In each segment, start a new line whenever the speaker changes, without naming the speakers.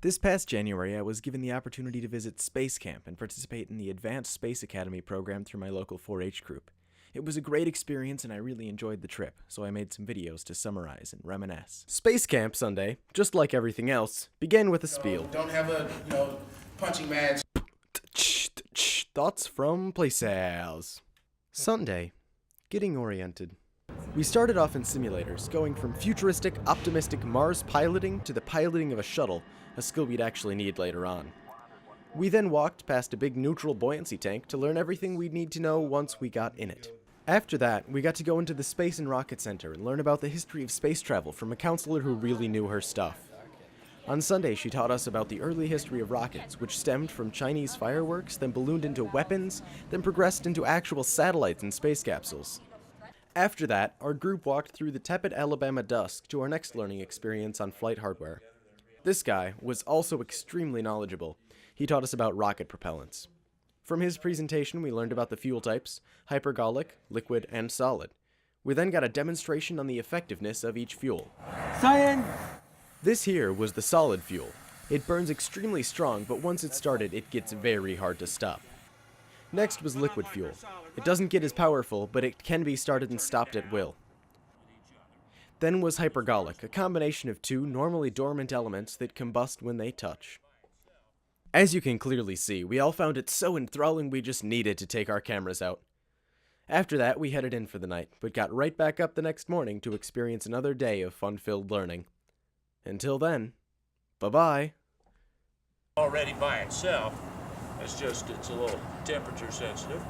This past January, I was given the opportunity to visit Space Camp and participate in the Advanced Space Academy program through my local 4-H group. It was a great experience and I really enjoyed the trip, so I made some videos to summarize and reminisce. Space Camp Sunday, just like everything else, began with a spiel.
Don't have a, punching match.
Thoughts from Playsales. Sunday, getting oriented. We started off in simulators, going from futuristic, optimistic Mars piloting to the piloting of a shuttle, a skill we'd actually need later on. We then walked past a big neutral buoyancy tank to learn everything we'd need to know once we got in it. After that, we got to go into the Space and Rocket Center and learn about the history of space travel from a counselor who really knew her stuff. On Sunday, she taught us about the early history of rockets, which stemmed from Chinese fireworks, then ballooned into weapons, then progressed into actual satellites and space capsules. After that, our group walked through the tepid Alabama dusk to our next learning experience on flight hardware. This guy was also extremely knowledgeable. He taught us about rocket propellants. From his presentation, we learned about the fuel types, hypergolic, liquid, and solid. We then got a demonstration on the effectiveness of each fuel.
Science!
This here was the solid fuel. It burns extremely strong, but once it's started, it gets very hard to stop. Next was liquid fuel. It doesn't get as powerful, but it can be started and stopped at will. Then was hypergolic, a combination of two normally dormant elements that combust when they touch. As you can clearly see, we all found it so enthralling we just needed to take our cameras out. After that, we headed in for the night, but got right back up the next morning to experience another day of fun-filled learning. Until then, bye-bye.
Already by itself, it's a little temperature sensitive.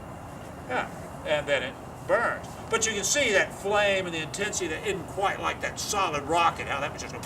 Yeah, and then it burns. But you can see that flame and the intensity that isn't quite like that solid rocket, how that would just go